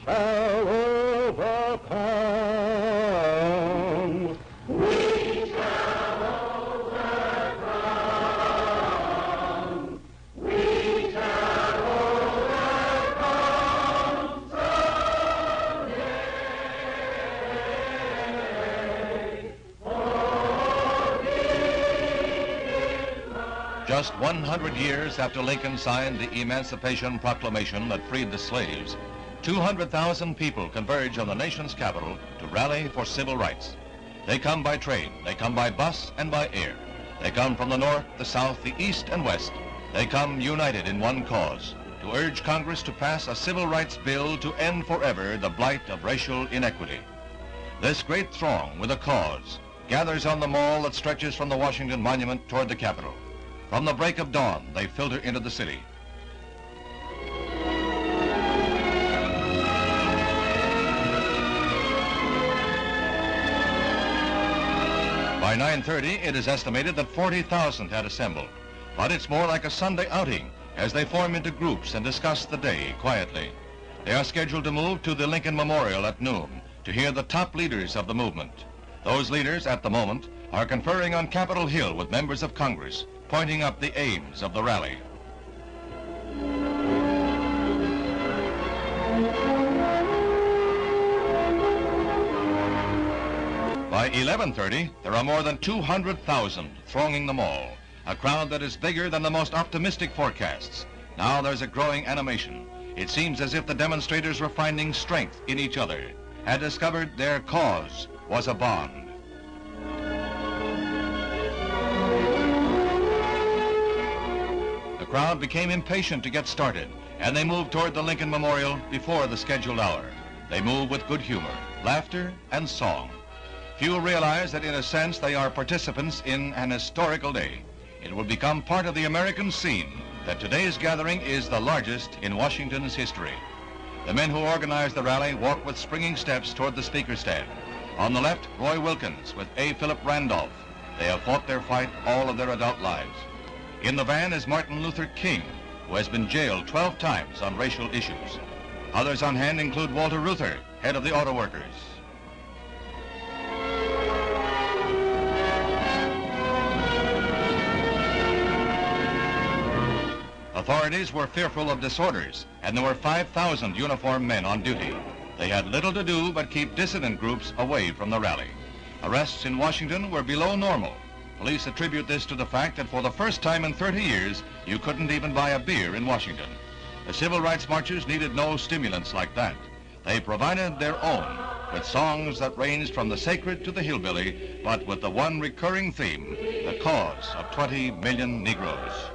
shall overcome. We shall overcome. We shall overcome someday. Just 100 years after Lincoln signed the Emancipation Proclamation that freed the slaves, 200,000 people converge on the nation's capital to rally for civil rights. They come by train, they come by bus and by air. They come from the north, the south, the east and west. They come united in one cause, to urge Congress to pass a civil rights bill to end forever the blight of racial inequity. This great throng with a cause gathers on the mall that stretches from the Washington Monument toward the Capitol. From the break of dawn, they filter into the city. By 9:30, it is estimated that 40,000 had assembled. But it's more like a Sunday outing as they form into groups and discuss the day quietly. They are scheduled to move to the Lincoln Memorial at noon to hear the top leaders of the movement. Those leaders, at the moment, are conferring on Capitol Hill with members of Congress, pointing up the aims of the rally. By 11:30, there are more than 200,000 thronging the mall, a crowd that is bigger than the most optimistic forecasts. Now there's a growing animation. It seems as if the demonstrators were finding strength in each other, had discovered their cause was a bond. The crowd became impatient to get started, and they moved toward the Lincoln Memorial before the scheduled hour. They move with good humor, laughter, and song. Few realize that in a sense they are participants in an historical day. It will become part of the American scene that today's gathering is the largest in Washington's history. The men who organized the rally walk with springing steps toward the speaker stand. On the left, Roy Wilkins with A. Philip Randolph. They have fought their fight all of their adult lives. In the van is Martin Luther King, who has been jailed 12 times on racial issues. Others on hand include Walter Reuther, head of the auto workers. Authorities were fearful of disorders, and there were 5,000 uniformed men on duty. They had little to do but keep dissident groups away from the rally. Arrests in Washington were below normal. Police attribute this to the fact that for the first time in 30 years, you couldn't even buy a beer in Washington. The civil rights marchers needed no stimulants like that. They provided their own, with songs that ranged from the sacred to the hillbilly, but with the one recurring theme, the cause of 20 million Negroes.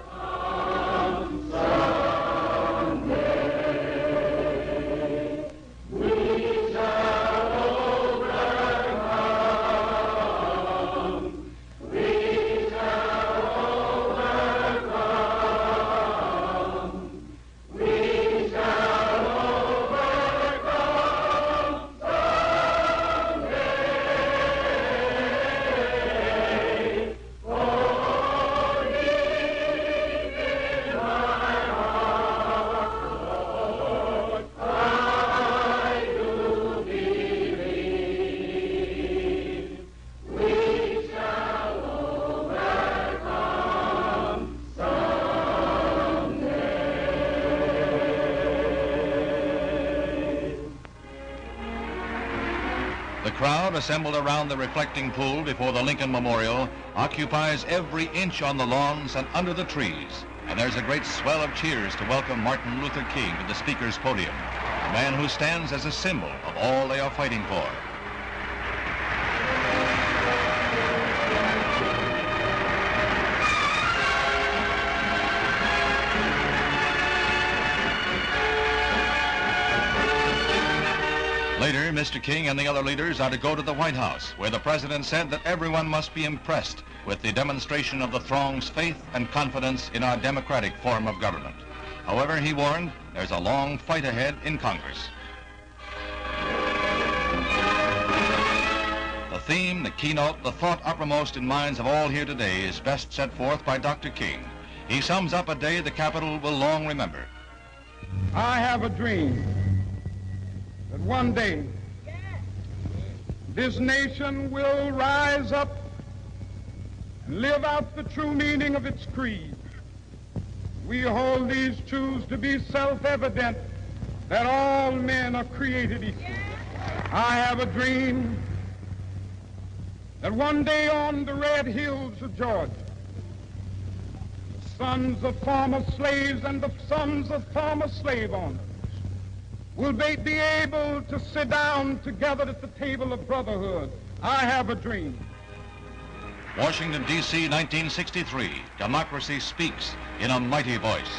The crowd assembled around the reflecting pool before the Lincoln Memorial occupies every inch on the lawns and under the trees. And there's a great swell of cheers to welcome Martin Luther King to the speaker's podium, a man who stands as a symbol of all they are fighting for. Later, Mr. King and the other leaders are to go to the White House, where the president said that everyone must be impressed with the demonstration of the throng's faith and confidence in our democratic form of government. However, he warned, there's a long fight ahead in Congress. The theme, the keynote, the thought uppermost in minds of all here today is best set forth by Dr. King. He sums up a day the Capitol will long remember. I have a dream that one day this nation will rise up and live out the true meaning of its creed. We hold these truths to be self-evident, that all men are created equal. I have a dream that one day on the red hills of Georgia, the sons of former slaves and the sons of former slave owners will be able to sit down together at the table of brotherhood. I have a dream. Washington, D.C., 1963. Democracy speaks in a mighty voice.